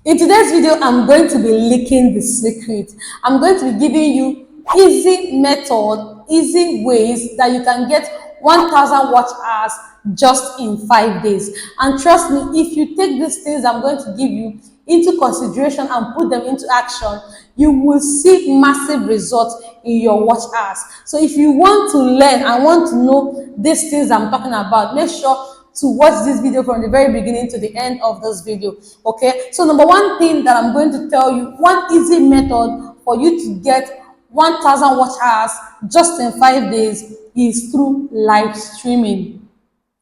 In today's video, I'm going to be leaking the secret. I'm going to be giving you easy method, easy ways that you can get 1,000 watch hours just in 5 days. And trust me, if you take these things I'm going to give you into consideration and put them into action, you will see massive results in your watch hours. So if you want to learn and want to know these things I'm talking about, make sure to watch this video from the very beginning to the end of this video. Okay, so number one thing that I'm going to tell you, one easy method for you to get 1,000 watch hours just in 5 days is through live streaming.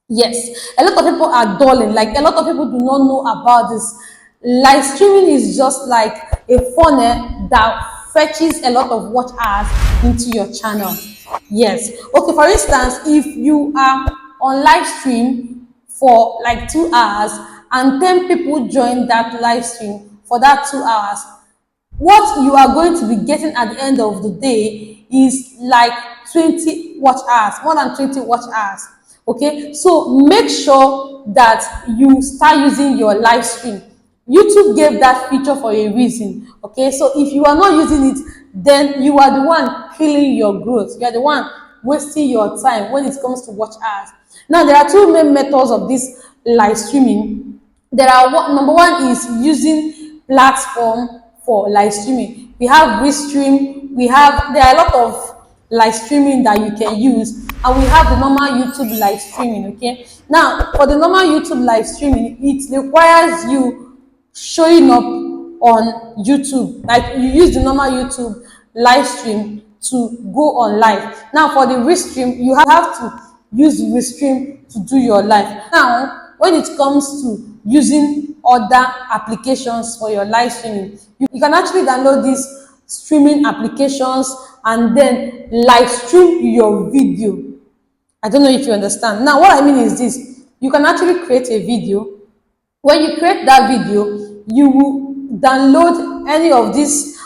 Yes, a lot of people are dulling, like a lot of people do not know about this. Live streaming is just like a funnel that fetches a lot of watch hours into your channel. Yes, okay, for instance, if you are on live stream for like 2 hours and 10 people join that live stream for that 2 hours, what you are going to be getting at the end of the day is like 20 watch hours, more than 20 watch hours. Okay, so make sure that you start using your live stream. YouTube gave that feature for a reason. Okay, so if you are not using it, then you are the one killing your growth. You are the one wasting your time when it comes to watch hours. Now, there are two main methods of this live streaming. Number one is using platform for live streaming. We have Restream. There are a lot of live streaming that you can use, and we have the normal YouTube live streaming. Okay, now for the normal YouTube live streaming, it requires you showing up on YouTube, like you use the normal YouTube live stream to go on live. Now for the Restream, you have to use Restream to do your live. Now when it comes to using other applications for your live streaming, you can actually download these streaming applications and then live stream your video. I don't know if you understand. Now what I mean is this: you can actually create a video. When you create that video, you will download any of these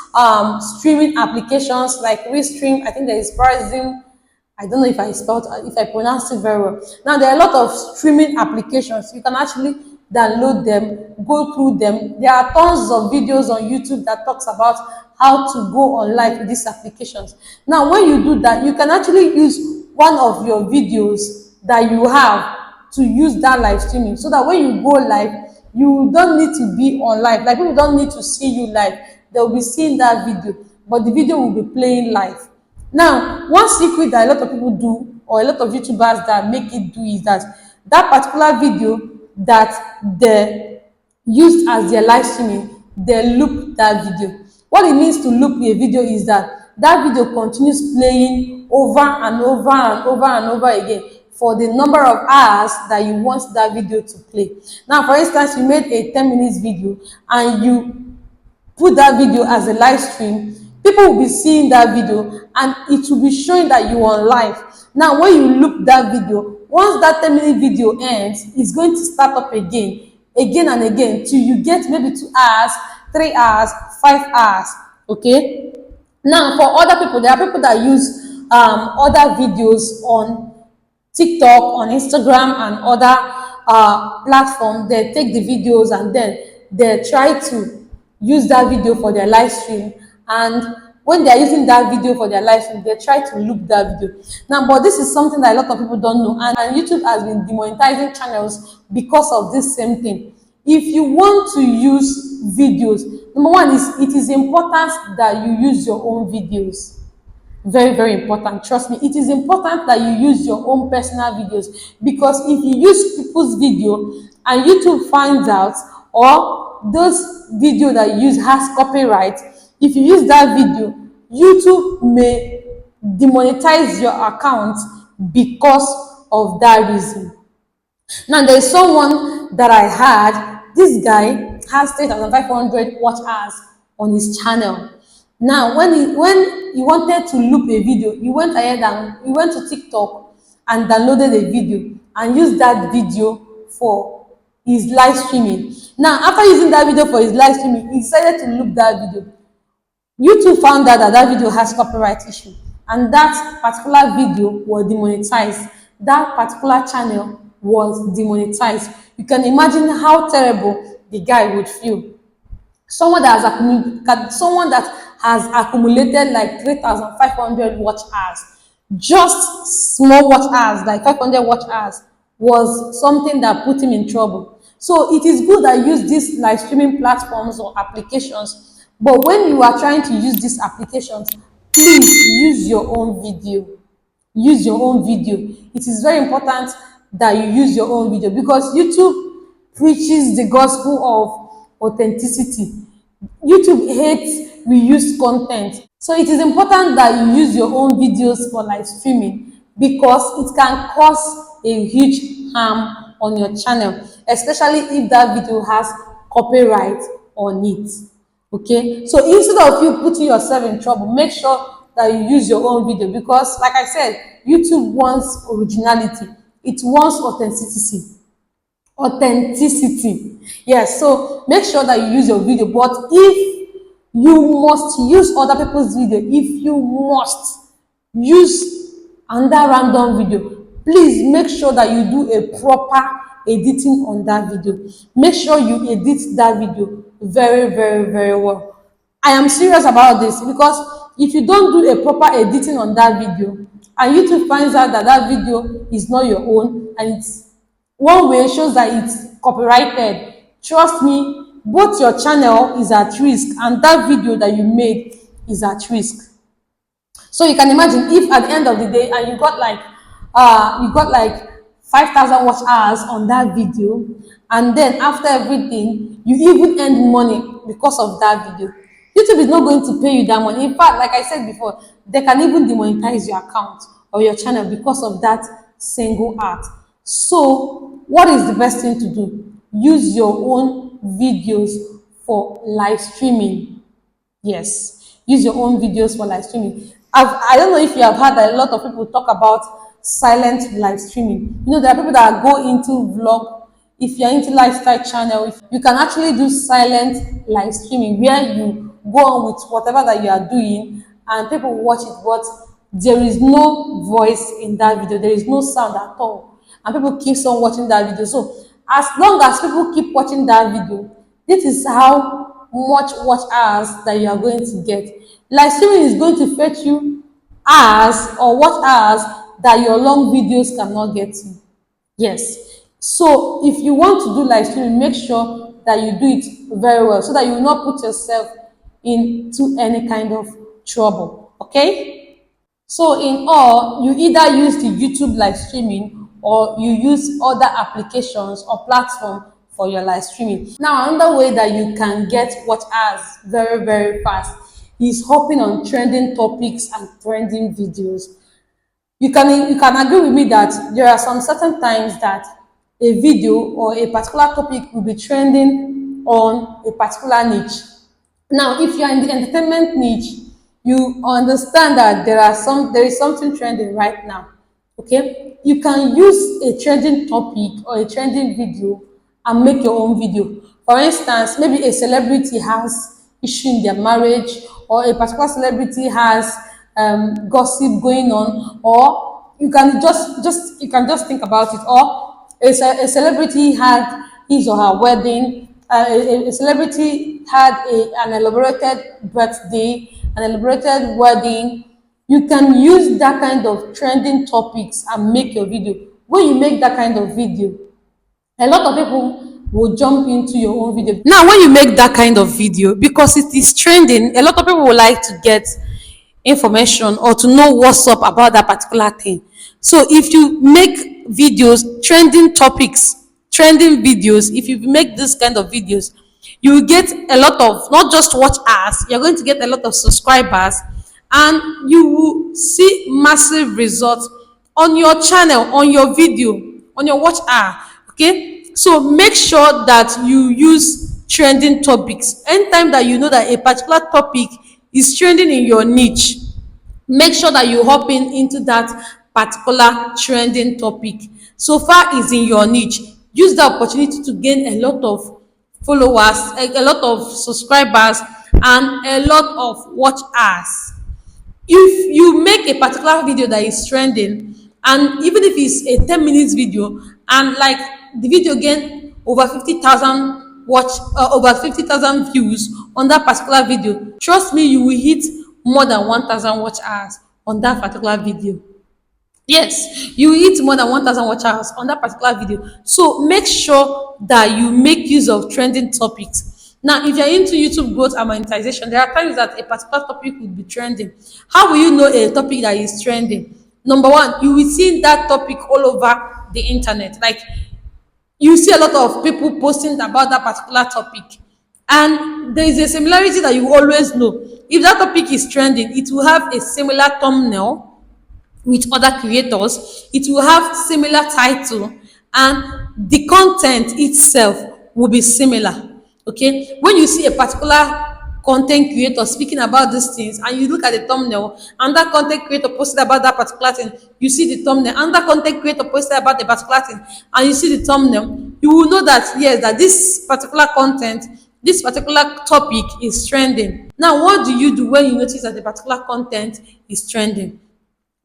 streaming applications like Restream. I think there is Prism. I don't know if I pronounced it very well. Now there are a lot of streaming applications. You can actually download them, go through them. There are tons of videos on YouTube that talks about how to go on live with these applications. Now when you do that, you can actually use one of your videos that you have to use that live streaming, so that when you go live, you don't need to be on live. Like, people don't need to see you live. They'll be seeing that video, but the video will be playing live. Now, one secret that a lot of people do, or a lot of YouTubers that make it do, is that particular video that they used as their live streaming, they loop that video. What it means to loop a video is that video continues playing over and over and over and over again for the number of hours that you want that video to play. Now, for instance, you made a 10 minutes video and you put that video as a live stream. People will be seeing that video and it will be showing that you are on live. Now, when you loop that video, once that 10-minute video ends, it's going to start up again and again till you get maybe 2 hours, 3 hours, 5 hours. Okay. Now, for other people, there are people that use other videos on TikTok, on Instagram, and other platforms. They take the videos and then they try to use that video for their live stream. And when they are using that video for their live stream, they try to loop that video. Now, but this is something that a lot of people don't know, and YouTube has been demonetizing channels because of this same thing. If you want to use videos, number one is, it is important that you use your own videos. Very, very important. Trust me, it is important that you use your own personal videos, because if you use people's video and YouTube finds out, or those video that you use has copyright, if you use that video, YouTube may demonetize your account because of that reason. Now, there is someone that I had. This guy has 3,500 watch hours on his channel. Now, when he wanted to loop a video, he went ahead and he went to TikTok and downloaded a video and used that video for his live streaming. Now, after using that video for his live streaming, he decided to loop that video. YouTube found out that video has copyright issue, and that particular video was demonetized. That particular channel was demonetized. You can imagine how terrible the guy would feel. someone that has accumulated like 3,500 watch hours, just small watch hours like 500 watch hours, was something that put him in trouble. So it is good that you use these live streaming platforms or applications, but when you are trying to use these applications, please use your own video. Use your own video. It is very important that you use your own video, because YouTube preaches the gospel of authenticity. YouTube hates reused content. So it is important that you use your own videos for live streaming, because it can cause a huge harm on your channel, especially if that video has copyright on it. Okay, so instead of you putting yourself in trouble, make sure that you use your own video, because like I said, YouTube wants originality, it wants authenticity. Yes, so make sure that you use your video. But if you must use other people's video, if you must use another random video, please make sure that you do a proper editing on that video. Make sure you edit that video very, very, very well. I am serious about this, because if you don't do a proper editing on that video and YouTube finds out that that video is not your own, and it's one way shows that it's copyrighted, trust me, both your channel is at risk and that video that you made is at risk. So you can imagine if at the end of the day and you got like 5,000 watch hours on that video, and then after everything you even earn money because of that video. YouTube is not going to pay you that money. In fact, like I said before, they can even demonetize your account or your channel because of that single act. So what is the best thing to do? Use your own videos for live streaming. Yes, use your own videos for live streaming. I don't know if you have heard that a lot of people talk about silent live streaming. You know, there are people that go into vlog. If you're into lifestyle channel, if you can actually do silent live streaming where you go on with whatever that you are doing and people watch it, but there is no voice in that video, there is no sound at all, and people keep on watching that video. So as long as people keep watching that video, this is how much watch hours that you are going to get. Live streaming is going to fetch you hours or watch hours that your long videos cannot get to. Yes. So if you want to do live streaming, make sure that you do it very well so that you will not put yourself into any kind of trouble. Okay? So in all, you either use the YouTube live streaming or you use other applications or platform for your live streaming. Now, another way that you can get watch hours very, very fast is hopping on trending topics and trending videos. You can agree with me that there are some certain times that a video or a particular topic will be trending on a particular niche. Now, if you are in the entertainment niche, you understand that there is something trending right now. Okay, you can use a trending topic or a trending video and make your own video. For instance, maybe a celebrity has issue in their marriage, or a particular celebrity has gossip going on, or you can just think about it, or a celebrity had his or her wedding, a celebrity had an elaborated birthday, an elaborated wedding. You can use that kind of trending topics and make your video. When you make that kind of video, a lot of people will jump into your own video. Now, when you make that kind of video, because it is trending, a lot of people would like to get information or to know what's up about that particular thing. So if you make videos, trending topics, trending videos, if you make this kind of videos, you will get a lot of, not just watch hours, you're going to get a lot of subscribers, and you will see massive results on your channel, on your video, on your watch hour. Okay, so make sure that you use trending topics. Anytime that you know that a particular topic is trending in your niche, make sure that you hop into that particular trending topic. So far is in your niche, use the opportunity to gain a lot of followers, a lot of subscribers, and a lot of watch hours. If you make a particular video that is trending, and even if it's a 10 minutes video, and like the video gain over 50,000 watch, over 50,000 views on that particular video, trust me, you will hit more than 1,000 watch hours on that particular video. Yes, you hit more than 1,000 watch hours on that particular video. So make sure that you make use of trending topics. Now, if you're into YouTube growth and monetization, there are times that a particular topic will be trending. How will you know a topic that is trending? Number one, you will see that topic all over the internet. Like, you see a lot of people posting about that particular topic, and there is a similarity that you always know. If that topic is trending, it will have a similar thumbnail with other creators, it will have similar title, and the content itself will be similar. Okay, when you see a particular content creator speaking about these things and you look at the thumbnail, and that content creator posted about that particular thing, you see the thumbnail, and that content creator posted about the particular thing and you see the thumbnail, you will know that yes, that this particular content, this particular topic is trending. Now, what do you do when you notice that the particular content is trending?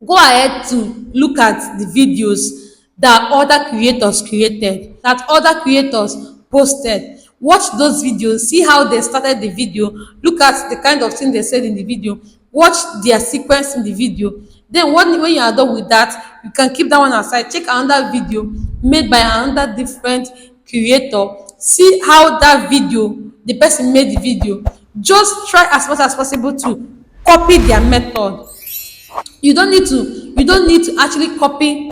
Go ahead to look at the videos that other creators created, that other creators posted. Watch those videos, see how they started the video, look at the kind of thing they said in the video, watch their sequence in the video. Then when you are done with that, you can keep that one aside, check another video made by another different creator, see how that video, the person made the video. Just try as much as possible to copy their method. You don't need to actually copy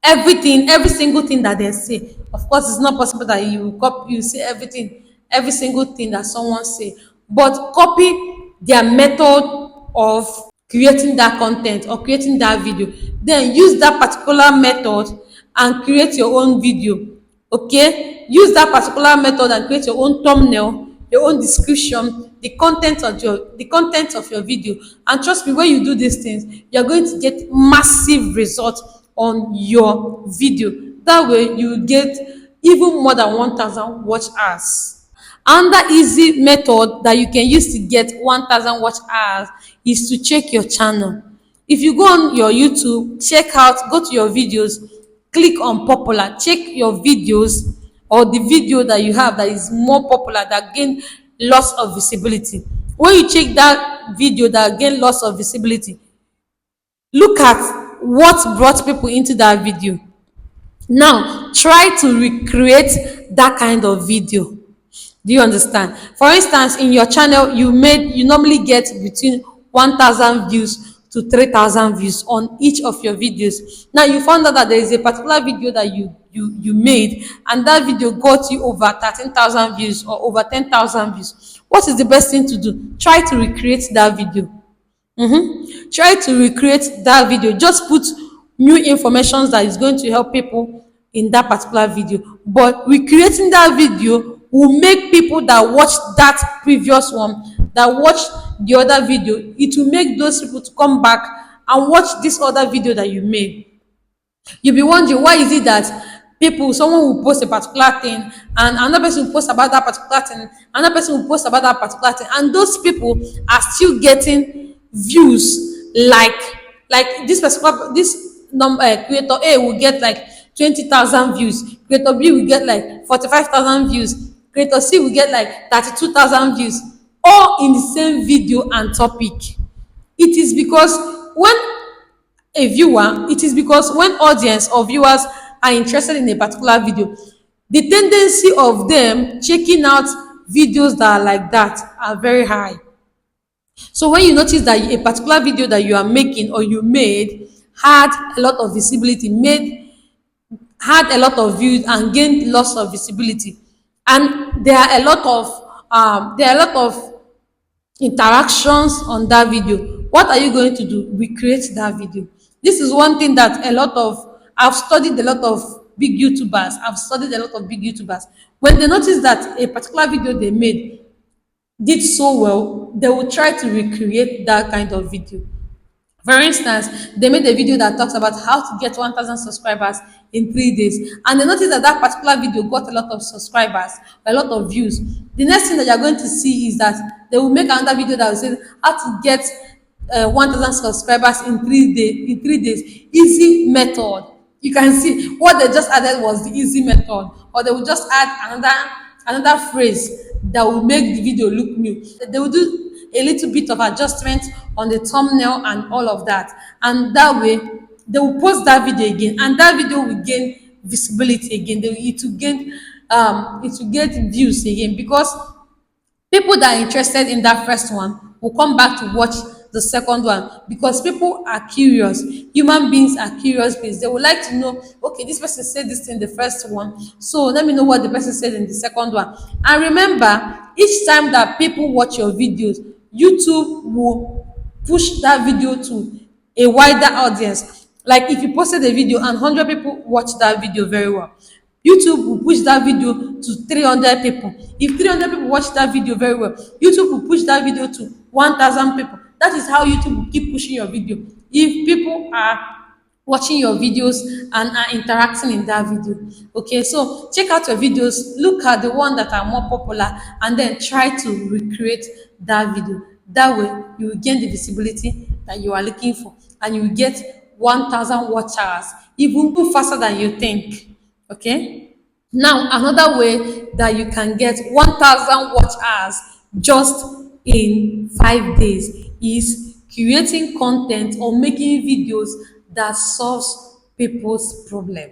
everything, every single thing that they say. Of course, it's not possible that you say everything, every single thing that someone say, but copy their method of creating that content or creating that video. Then use that particular method and create your own video. Okay, use that particular method and create your own thumbnail, your own description, the content of your video. And trust me, when you do these things, you're going to get massive results on your video. That way you get even more than 1,000 watch hours. Another easy method that you can use to get 1,000 watch hours is to check your channel. If you go on your YouTube, go to your videos, click on popular, check your videos or the video that you have that is more popular, that gain lots of visibility. When you check that video that gain lots of visibility, look at what brought people into that video. Now try to recreate that kind of video. Do you understand? For instance, in your channel, you normally get between 1,000 views to 3,000 views on each of your videos. Now you found out that there is a particular video that you made, and that video got you over 13,000 views or over 10,000 views. What is the best thing to do? Try to recreate that video. Try to recreate that video. Just put new information that is going to help people in that particular video. But recreating that video will make people that watched that previous one, that watched the other video, it will make those people to come back and watch this other video that you made. You'll be wondering, why is it that someone will post a particular thing and another person will post about that particular thing, another person will post about that particular thing, and those people are still getting views like this number, creator A will get like 20,000 views, creator B will get like 45,000 views, creator C will get like 32,000 views, all in the same video and topic. It is because when audience or viewers are interested in a particular video, the tendency of them checking out videos that are like that are very high. So when you notice that a particular video that you are making or you made had a lot of visibility, had a lot of views and gained lots of visibility, and there are a lot of interactions on that video, what are you going to do? Recreate that video. This is one thing that I've studied a lot of big YouTubers. When they notice that a particular video they made did so well, they will try to recreate that kind of video. For instance, they made a video that talks about how to get 1,000 subscribers in 3 days, and they noticed that that particular video got a lot of subscribers, a lot of views. The next thing that you're going to see is that they will make another video that will say how to get 1,000 subscribers in 3 days. Easy method. You can see what they just added was the easy method, or they will just add another phrase that will make the video look new. They will do a little bit of adjustment on the thumbnail and all of that, and that way they will post that video again, and that video will gain visibility again. It will gain it will get views again, because people that are interested in that first one will come back to watch the second one, because people are curious. Human beings are curious beings. They would like to know, okay, this person said this in the first one, so let me know what the person said in the second one. And remember, each time that people watch your videos, YouTube will push that video to a wider audience. Like if you posted a video and 100 people watch that video very well, YouTube will push that video to 300 people. If 300 people watch that video very well, YouTube will push that video to 1,000 people. That is how YouTube will keep pushing your video. If people are watching your videos and are interacting in that video. Okay, so check out your videos, look at the one that are more popular, and then try to recreate that video. That way, you will gain the visibility that you are looking for, and you will get 1,000 watch hours, even faster than you think. Okay. Now, another way that you can get 1,000 watch hours just in 5 days is creating content or making videos that solves people's problem.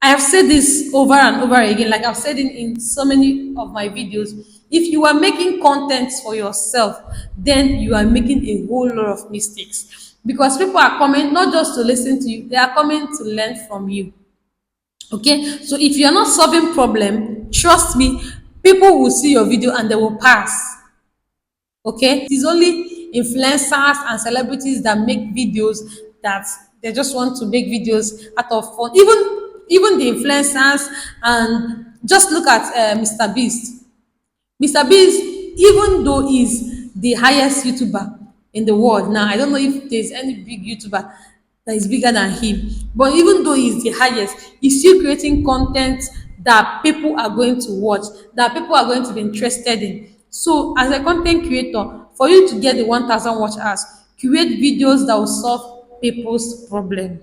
I have said this over and over again, like I've said in so many of my videos. If you are making content for yourself, then you are making a whole lot of mistakes, because people are coming not just to listen to you, they are coming to learn from you. Okay, so if you're not solving problem, trust me, people will see your video and they will pass. Okay, it is only influencers and celebrities that make videos, that they just want to make videos out of fun. Even the influencers, and just look at Mr. Beast. Mr. Beast, even though he's the highest YouTuber in the world now, I don't know if there's any big YouTuber that is bigger than him, but even though he's the highest, he's still creating content that people are going to watch, that people are going to be interested in. So, as a content creator, for you to get the 1,000 watch hours, create videos that will solve people's problem.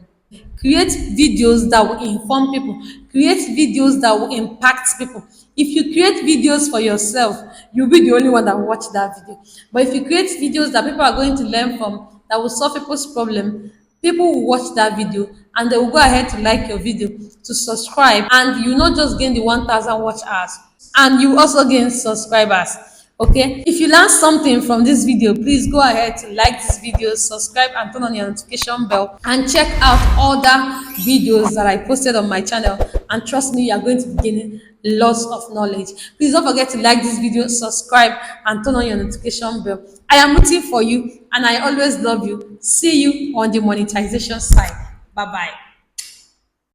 Create videos that will inform people. Create videos that will impact people. If you create videos for yourself, you'll be the only one that will watch that video. But if you create videos that people are going to learn from, that will solve people's problem, people will watch that video and they will go ahead to like your video, to subscribe, and you not just gain the 1,000 watch hours, and you also gain subscribers. Okay, if you learned something from this video, please go ahead to like this video, subscribe, and turn on your notification bell, and check out other videos that I posted on my channel. And trust me, you are going to be gaining lots of knowledge. Please don't forget to like this video, subscribe, and turn on your notification bell. I am rooting for you, and I always love you. See you on the monetization side. Bye bye.